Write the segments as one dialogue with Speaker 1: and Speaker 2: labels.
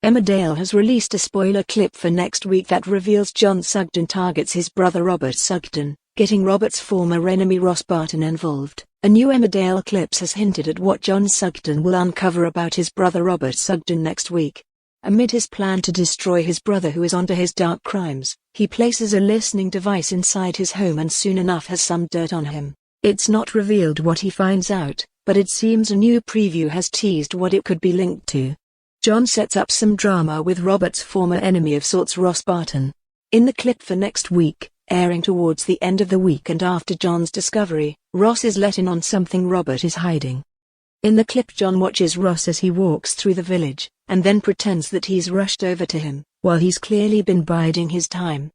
Speaker 1: Emmerdale has released a spoiler clip for next week that reveals John Sugden targets his brother Robert Sugden, getting Robert's former enemy Ross Barton involved. A new Emmerdale clip has hinted at what John Sugden will uncover about his brother Robert Sugden next week. Amid his plan to destroy his brother who is onto his dark crimes, he places a listening device inside his home and soon enough has some dirt on him. It's not revealed what he finds out, but it seems a new preview has teased what it could be linked to. John sets up some drama with Robert's former enemy of sorts, Ross Barton. In the clip for next week, airing towards the end of the week and after John's discovery, Ross is let in on something Robert is hiding. In the clip, John watches Ross as he walks through the village, and then pretends that he's rushed over to him, while he's clearly been biding his time.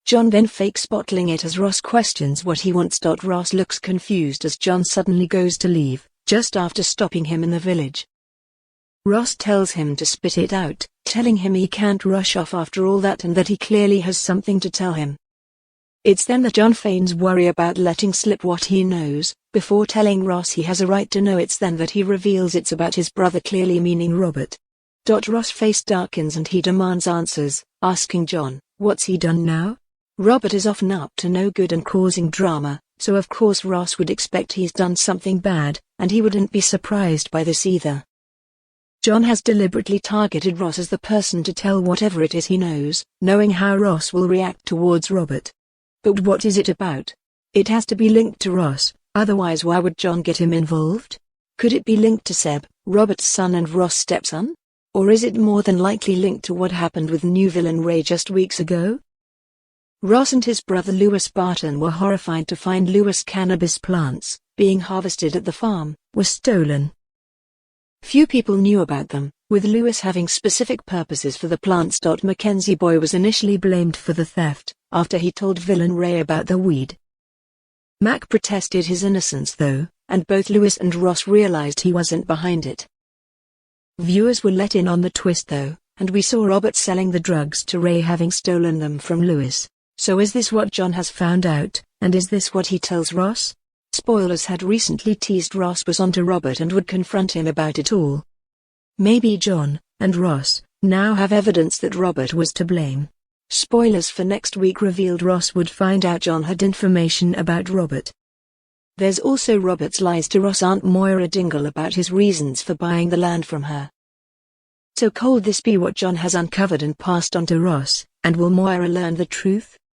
Speaker 1: John then fakes bottling it as Ross questions what he wants. Ross looks confused as John suddenly goes to leave, just after stopping him in the village. Ross tells him to spit it out, telling him he can't rush off after all that and that he clearly has something to tell him. It's then that John feigns worry about letting slip what he knows, before telling Ross he has a right to know. It's then that he reveals it's about his brother, clearly meaning Robert. Ross' face darkens and he demands answers, asking John, what's he done now? Robert is often up to no good and causing drama, so of course Ross would expect he's done something bad, and he wouldn't be surprised by this either. John has deliberately targeted Ross as the person to tell whatever it is he knows, knowing how Ross will react towards Robert. But what is it about? It has to be linked to Ross, otherwise why would John get him involved? Could it be linked to Seb, Robert's son and Ross' stepson? Or is it more than likely linked to what happened with new villain Ray just weeks ago? Ross and his brother Lewis Barton were horrified to find Lewis' cannabis plants, being harvested at the farm, were stolen. Few people knew about them, with Lewis having specific purposes for the plants. Mackenzie Boy was initially blamed for the theft, after he told villain Ray about the weed. Mac protested his innocence though, and both Lewis and Ross realized he wasn't behind it. Viewers were let in on the twist though, and we saw Robert selling the drugs to Ray, having stolen them from Lewis. So is this what John has found out, and is this what he tells Ross? Spoilers had recently teased Ross was onto Robert and would confront him about it all. Maybe John and Ross now have evidence that Robert was to blame. Spoilers for next week revealed Ross would find out John had information about Robert. There's also Robert's lies to Ross' Aunt Moira Dingle about his reasons for buying the land from her. So could this be what John has uncovered and passed on to Ross, and will Moira learn the truth?